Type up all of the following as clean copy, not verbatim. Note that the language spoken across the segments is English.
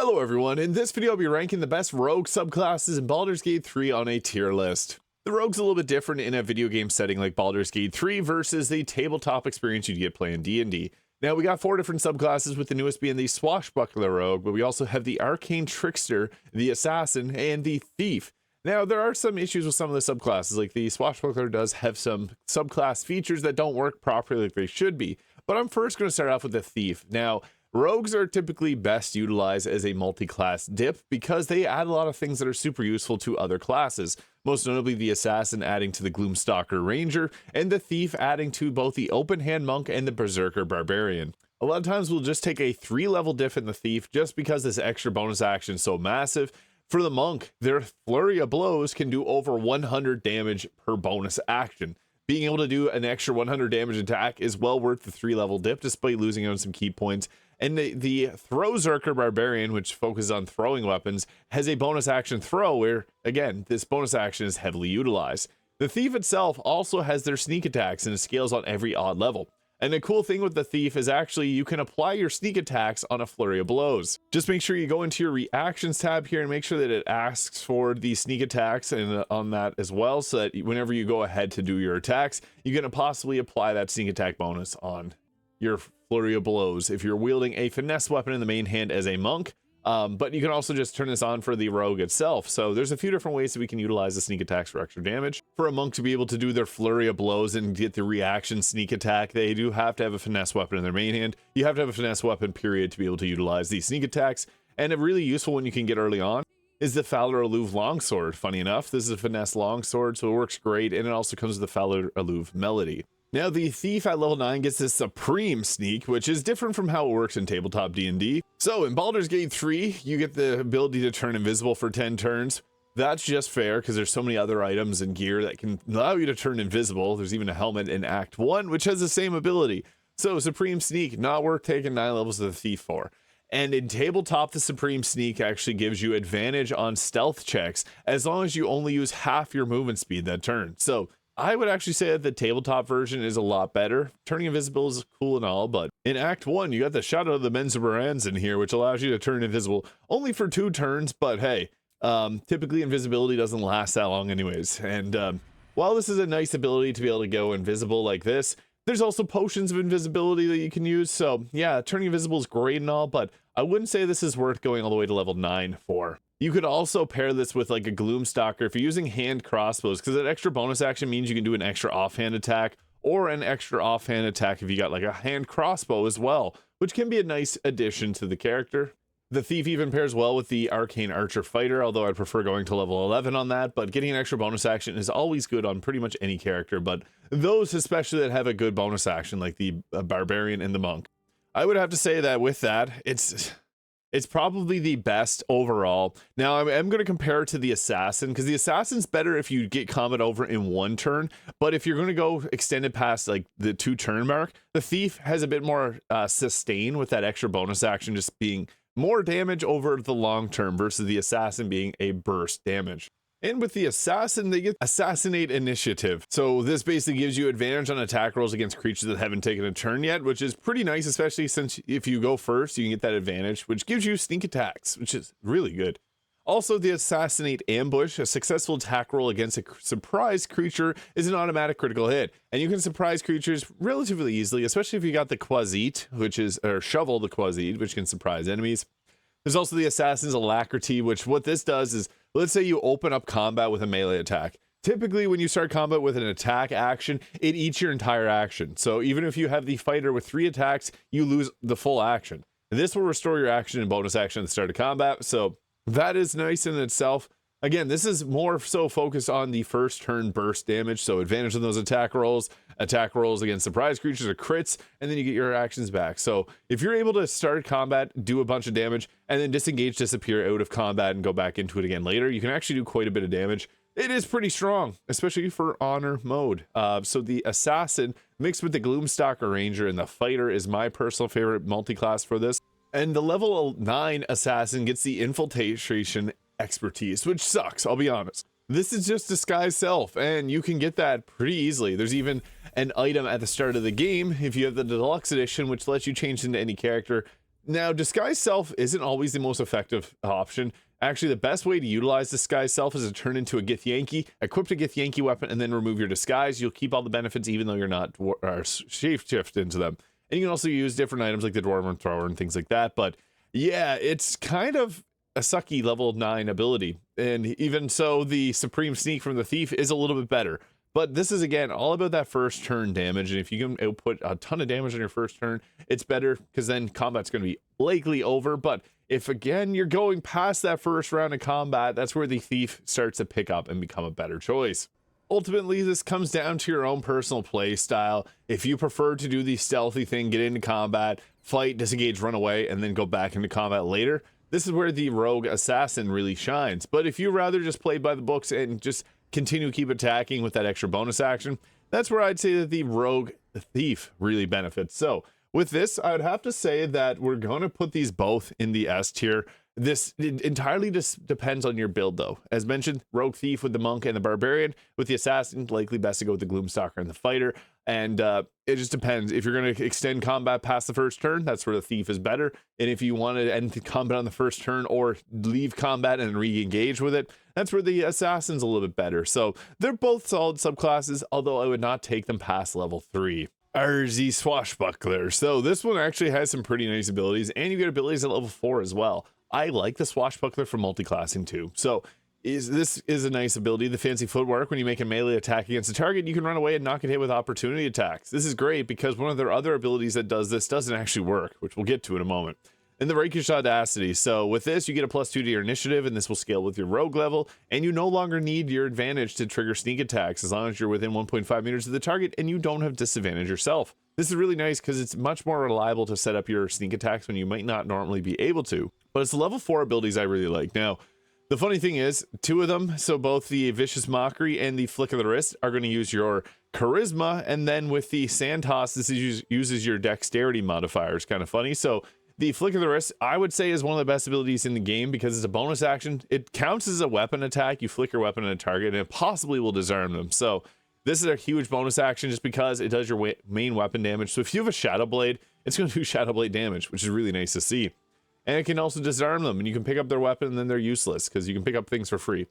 Hello everyone, in this video I'll be ranking the best rogue subclasses in Baldur's Gate 3 on a tier list. The rogue's a little bit different in a video game setting like Baldur's Gate 3 versus the tabletop experience you'd get playing D&D. Now we got 4 different subclasses, with the newest being the Swashbuckler rogue, but we also have the Arcane Trickster, the Assassin, and the Thief. Now there are some issues with some of the subclasses, like the Swashbuckler does have some subclass features that don't work properly like they should be, but I'm first going to start off with the Thief. Now, rogues are typically best utilized as a multi-class dip because they add a lot of things that are super useful to other classes, most notably the Assassin adding to the Gloomstalker Ranger, and the Thief adding to both the Open Hand Monk and the Berserker Barbarian. A lot of times we'll just take a 3-level diff in the Thief just because this extra bonus action is so massive. For the Monk, their Flurry of Blows can do over 100 damage per bonus action. Being able to do an extra 100 damage attack is well worth the 3-level dip despite losing on some key points. And the Berserker Barbarian, which focuses on throwing weapons, has a bonus action throw where, again, this bonus action is heavily utilized. The Thief itself also has their sneak attacks and it scales on every odd level. And the cool thing with the Thief is actually you can apply your sneak attacks on a Flurry of Blows. Just make sure you go into your reactions tab here and make sure that it asks for the sneak attacks and on that as well, so that whenever you go ahead to do your attacks, you can possibly apply that sneak attack bonus on your Flurry of Blows if you're wielding a finesse weapon in the main hand as a monk. But you can also just turn this on for the rogue itself. So there's a few different ways that we can utilize the sneak attacks for extra damage. For a monk to be able to do their Flurry of Blows and get the reaction sneak attack, they do have to have a finesse weapon in their main hand. You have to have a finesse weapon, period, to be able to utilize these sneak attacks. And a really useful one you can get early on is the Fowler Alluve Longsword. Funny enough, this is a finesse longsword, so it works great, and it also comes with the Fowler Alluve Melody. Now, the Thief at level 9 gets this Supreme Sneak, which is different from how it works in tabletop D&D. So, in Baldur's Gate 3, you get the ability to turn invisible for 10 turns. That's just fair, because there's so many other items and gear that can allow you to turn invisible. There's even a helmet in Act 1, which has the same ability. So, Supreme Sneak, not worth taking 9 levels of the Thief for. And in tabletop, the Supreme Sneak actually gives you advantage on stealth checks, as long as you only use half your movement speed that turn. So, I would actually say that the tabletop version is a lot better. Turning invisible is cool and all, but in Act 1, you got the Shadow of the Menzoberranzan in here, which allows you to turn invisible only for 2 turns, but hey, typically invisibility doesn't last that long anyways. And while this is a nice ability to be able to go invisible like this, there's also potions of invisibility that you can use. So yeah, turning invisible is great and all, but I wouldn't say this is worth going all the way to level 9 for. You could also pair this with like a Gloomstalker if you're using hand crossbows, because that extra bonus action means you can do an extra offhand attack or an extra offhand attack if you got like a hand crossbow as well, which can be a nice addition to the character. The Thief even pairs well with the Arcane Archer Fighter, although I'd prefer going to level 11 on that, but getting an extra bonus action is always good on pretty much any character, but those especially that have a good bonus action like the Barbarian and the Monk. I would have to say that with that, it's probably the best overall. Now, I'm going to compare it to the Assassin, because the Assassin's better if you get combat over in 1 turn, but if you're going to go extended past like the 2-turn mark, the Thief has a bit more sustain with that extra bonus action just being more damage over the long term versus the Assassin being a burst damage. And with the Assassin, they get Assassinate Initiative. So this basically gives you advantage on attack rolls against creatures that haven't taken a turn yet, which is pretty nice, especially since if you go first, you can get that advantage, which gives you sneak attacks, which is really good. Also, the Assassinate Ambush, a successful attack roll against a surprise creature is an automatic critical hit. And you can surprise creatures relatively easily, especially if you got the Quasite, or Shovel the Quasite, which can surprise enemies. There's also the Assassin's Alacrity, which what this does is, let's say you open up combat with a melee attack. Typically, when you start combat with an attack action, it eats your entire action. So even if you have the fighter with 3 attacks, you lose the full action. And this will restore your action and bonus action at the start of combat. So that is nice in itself. Again, this is more so focused on the first turn burst damage. So advantage on those attack rolls against surprise creatures or crits, and then you get your actions back. So if you're able to start combat, do a bunch of damage, and then disengage, disappear out of combat and go back into it again later, you can actually do quite a bit of damage. It is pretty strong, especially for honor mode. So the Assassin mixed with the Gloomstalker Ranger and the Fighter is my personal favorite multi-class for this. And the level 9 Assassin gets the Infiltration Expertise, which sucks, I'll be honest. This is just disguise self, and you can get that pretty easily. There's even an item at the start of the game if you have the deluxe edition, which lets you change into any character Now, disguise self isn't always the most effective option. Actually, the best way to utilize disguise self is to turn into a Githyanki, equip a Githyanki weapon, and then remove your disguise. You'll keep all the benefits even though you're not shapeshift into them. And you can also use different items like the Dwarven Thrower and things like that. But yeah, it's kind of a sucky level 9 ability. And even so, the Supreme Sneak from the Thief is a little bit better. But this is, again, all about that first turn damage. And if you can output a ton of damage on your first turn, it's better because then combat's going to be likely over. But if, again, you're going past that first round of combat, that's where the Thief starts to pick up and become a better choice. Ultimately, this comes down to your own personal play style. If you prefer to do the stealthy thing, get into combat, fight, disengage, run away, and then go back into combat later, this is where the Rogue Assassin really shines. But if you rather just play by the books and just continue to keep attacking with that extra bonus action, that's where I'd say that the Rogue Thief really benefits. So with this, I would have to say that we're going to put these both in the S tier. This entirely just depends on your build, though. As mentioned, Rogue Thief with the Monk and the Barbarian. With the Assassin, likely best to go with the Gloomstalker and the Fighter. And it just depends. If you're going to extend combat past the first turn, that's where the Thief is better. And if you want to end the combat on the first turn or leave combat and re-engage with it, that's where the Assassin's a little bit better. So they're both solid subclasses, although I would not take them past level 3. The Swashbuckler. So this one actually has some pretty nice abilities, and you get abilities at level 4 as well. I like the Swashbuckler for multiclassing too. So this is a nice ability. The fancy footwork, when you make a melee attack against a target, you can run away and not get hit with opportunity attacks. This is great because one of their other abilities that does this doesn't actually work, which we'll get to in a moment. And the Rakish Audacity. So with this, you get a +2 to your initiative, and this will scale with your rogue level, and you no longer need your advantage to trigger sneak attacks as long as you're within 1.5 meters of the target and you don't have disadvantage yourself. This is really nice because it's much more reliable to set up your sneak attacks when you might not normally be able to. But it's the level 4 abilities I really like. Now, the funny thing is, 2 of them, so both the Vicious Mockery and the Flick of the Wrist, are going to use your Charisma, and then with the Sand Toss, this uses your Dexterity modifier. It's kind of funny. So the Flick of the Wrist, I would say, is one of the best abilities in the game because it's a bonus action. It counts as a weapon attack. You flick your weapon at a target, and it possibly will disarm them. So this is a huge bonus action just because it does your main weapon damage. So if you have a Shadow Blade, it's going to do Shadow Blade damage, which is really nice to see. And it can also disarm them, and you can pick up their weapon, and then they're useless because you can pick up things for free.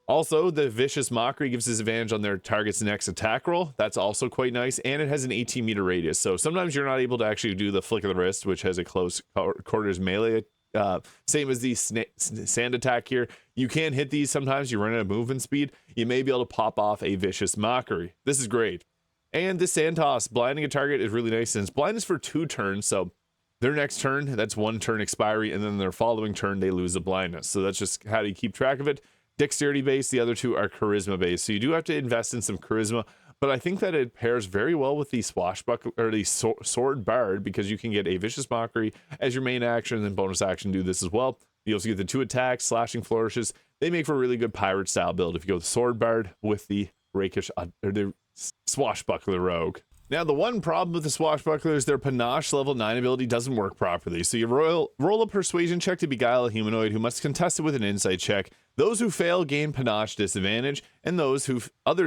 Also, the Vicious Mockery gives disadvantage on their target's next attack roll. That's also quite nice, and it has an 18-meter radius. So sometimes you're not able to actually do the Flick of the Wrist, which has a close quarters melee. Same as the sand attack here. You can hit these sometimes. You run out of movement speed. You may be able to pop off a Vicious Mockery. This is great. And the Sand Toss, blinding a target is really nice, and it's blindness for 2 turns. So their next turn, that's 1 turn expiry, and then their following turn, they lose the blindness. So that's just how do you keep track of it. Dexterity based, the other 2 are charisma based. So you do have to invest in some charisma, but I think that it pairs very well with the Swashbuckler or the Sword Bard because you can get a Vicious Mockery as your main action and then bonus action do this as well. You also get the 2 attacks, slashing flourishes. They make for a really good pirate style build if you go with Sword Bard with the Rakish or the Swashbuckler Rogue. Now, the one problem with the Swashbuckler is their Panache level 9 ability doesn't work properly. So you roll a persuasion check to beguile a humanoid who must contest it with an insight check. Those who fail gain Panache disadvantage, and others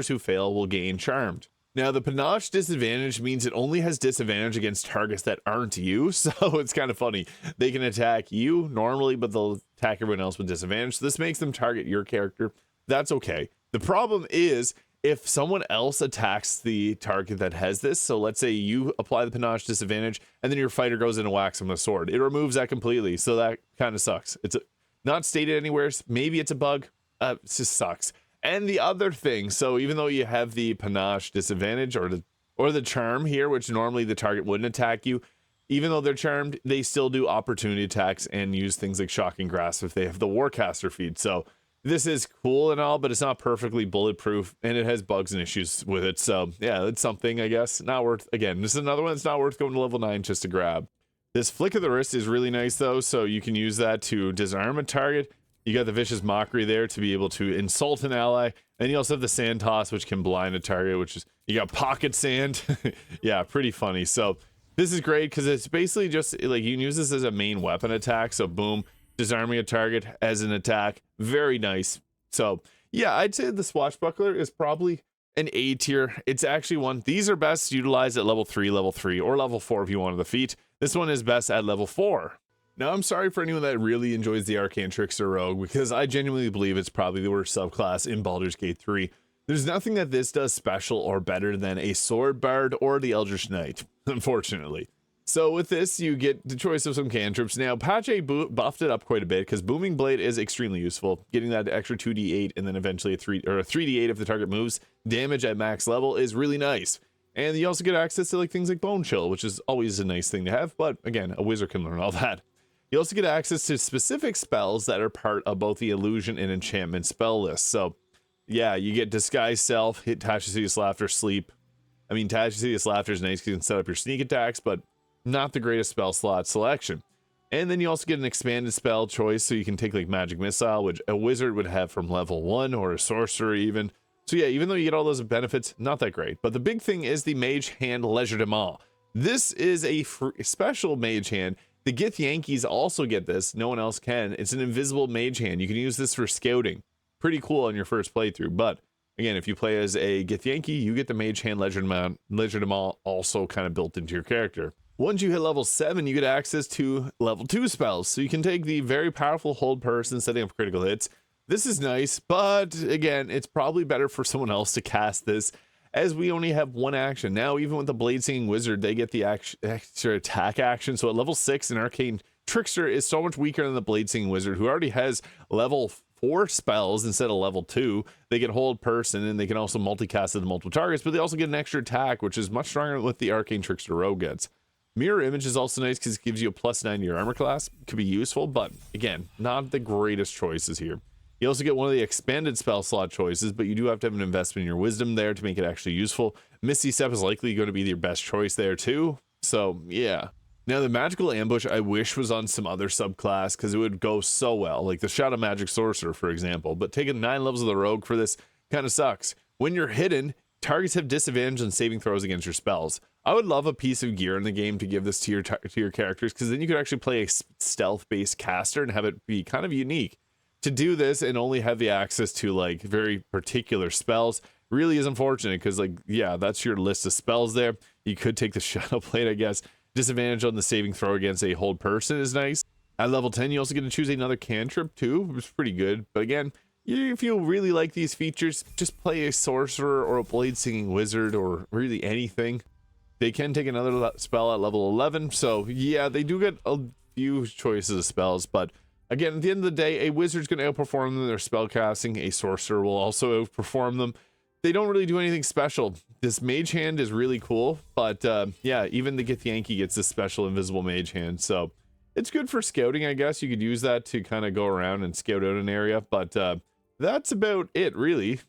who fail will gain charmed. Now, the Panache disadvantage means it only has disadvantage against targets that aren't you, so it's kind of funny. They can attack you normally, but they'll attack everyone else with disadvantage. So this makes them target your character. That's okay. The problem is if someone else attacks the target that has this, so let's say you apply the Panache disadvantage, and then your fighter goes in and whacks them with a sword. It removes that completely, so that kind of sucks. It's not stated anywhere. Maybe it's a bug. It just sucks. And the other thing, so even though you have the Panache disadvantage or the charm here, which normally the target wouldn't attack you, even though they're charmed, they still do opportunity attacks and use things like Shocking Grasp if they have the Warcaster feed. So this is cool and all, but it's not perfectly bulletproof, and it has bugs and issues with it. So yeah, it's something, I guess. Not worth, again, this is another one that's not worth going to level 9 just to grab. This Flick of the Wrist is really nice, though, so you can use that to disarm a target. You got the Vicious Mockery there to be able to insult an ally, and you also have the Sand Toss, which can blind a target, which is, you got Pocket Sand. Yeah, pretty funny. So this is great because it's basically just, like, you can use this as a main weapon attack, so boom, disarming a target as an attack. Very nice. So yeah, I'd say the Swashbuckler is probably an A tier. It's actually one, these are best utilized at level 3, or level 4 if you wanted the feat. This one is best at level 4. Now, I'm sorry for anyone that really enjoys the Arcane Trickster Rogue, because I genuinely believe it's probably the worst subclass in Baldur's Gate 3. There's nothing that this does special or better than a Sword Bard or the Eldritch Knight, unfortunately. So with this, you get the choice of some cantrips. Now, Patch 8 buffed it up quite a bit, because Booming Blade is extremely useful. Getting that extra 2d8 and then eventually a 3d8 if the target moves. Damage at max level is really nice. And you also get access to like things like Bone Chill, which is always a nice thing to have, but again, a wizard can learn all that. You also get access to specific spells that are part of both the illusion and enchantment spell list. So yeah, you get Disguise Self, hit Tashacious Laughter, Sleep. I mean, Tashacious Laughter is nice because you can set up your sneak attacks, but not the greatest spell slot selection. And then you also get an expanded spell choice, so you can take like Magic Missile, which a wizard would have from level 1, or a sorcerer even. So yeah, even though you get all those benefits, not that great. But the big thing is the Mage Hand Legerdemain. This is a special Mage Hand. The Githyankies also get this. No one else can. It's an invisible Mage Hand. You can use this for scouting. Pretty cool on your first playthrough. But again, if you play as a Githyanki, you get the Mage Hand Legerdemain also kind of built into your character. Once you hit level 7, you get access to level 2 spells. So you can take the very powerful Hold Person, setting up critical hits. This is nice, but again, it's probably better for someone else to cast this, as we only have one action. Now, even with the Blade Singing Wizard, they get the extra attack action. So at level 6, an Arcane Trickster is so much weaker than the Blade Singing Wizard, who already has level 4 spells instead of level 2. They get Hold Person, and they can also multicast it to multiple targets, but they also get an extra attack, which is much stronger than what the Arcane Trickster Rogue gets. Mirror Image is also nice because it gives you a +9 to your armor class. Could be useful, but again, not the greatest choices here. You also get one of the expanded spell slot choices, but you do have to have an investment in your wisdom there to make it actually useful. Misty Step is likely going to be your best choice there too. So yeah. Now the Magical Ambush I wish was on some other subclass, because it would go so well, like the Shadow Magic Sorcerer, for example. But taking 9 levels of the Rogue for this kind of sucks. When you're hidden, targets have disadvantage on saving throws against your spells. I would love a piece of gear in the game to give this to your characters, because then you could actually play a stealth-based caster and have it be kind of unique. To do this and only have the access to like very particular spells really is unfortunate, because like, yeah, that's your list of spells there. You could take the Shadow Blade, I guess. Disadvantage on the saving throw against a Hold Person is nice. At level 10, you also get to choose another cantrip too, which is pretty good. But again, if you really like these features, just play a Sorcerer or a Blade Singing Wizard, or really anything. They can take another spell at level 11. So yeah, they do get a few choices of spells, but again, at the end of the day, a wizard's going to outperform them in their spell casting. A sorcerer will also outperform them. They don't really do anything special. This Mage Hand is really cool, but yeah, even the Githyanki gets this special invisible Mage Hand. So it's good for scouting, I guess. You could use that to kind of go around and scout out an area, but that's about it, really,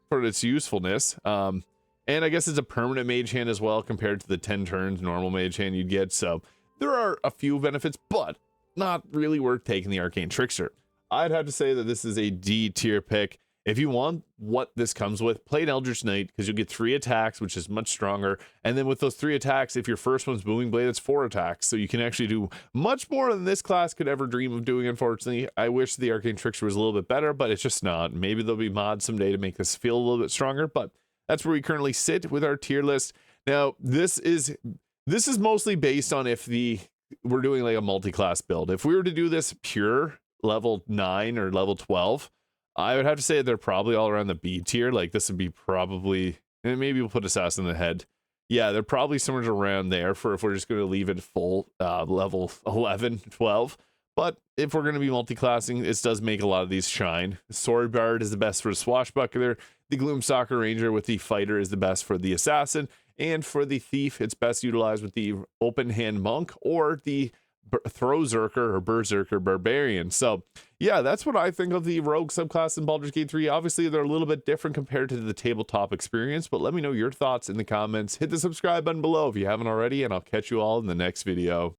for its usefulness. And I guess it's a permanent Mage Hand as well, compared to the 10 turns normal Mage Hand you'd get. So there are a few benefits, but not really worth taking the Arcane Trickster. I'd have to say that this is a D tier pick. If you want what this comes with, play an Eldritch Knight, because you'll get 3 attacks, which is much stronger. And then with those 3 attacks, if your first one's Booming Blade, it's 4 attacks. So you can actually do much more than this class could ever dream of doing, unfortunately. I wish the Arcane Trickster was a little bit better, but it's just not. Maybe there'll be mods someday to make this feel a little bit stronger, but that's where we currently sit with our tier list. Now, this is mostly based on if we're doing like a multi-class build. If we were to do this pure level 9 or level 12, I would have to say they're probably all around the B tier. Like this would be probably, and maybe we'll put Assassin in the head. Yeah, they're probably somewhere around there for if we're just going to leave it full level 11, 12. But if we're going to be multi-classing, this does make a lot of these shine. Sword Bard is the best for the Swashbuckler. The Gloomstalker Ranger with the Fighter is the best for the Assassin. And for the Thief, it's best utilized with the Open Hand Monk or the Throwzerker or Berserker Barbarian. So yeah, that's what I think of the Rogue subclass in Baldur's Gate 3. Obviously, they're a little bit different compared to the tabletop experience, but let me know your thoughts in the comments. Hit the subscribe button below if you haven't already, and I'll catch you all in the next video.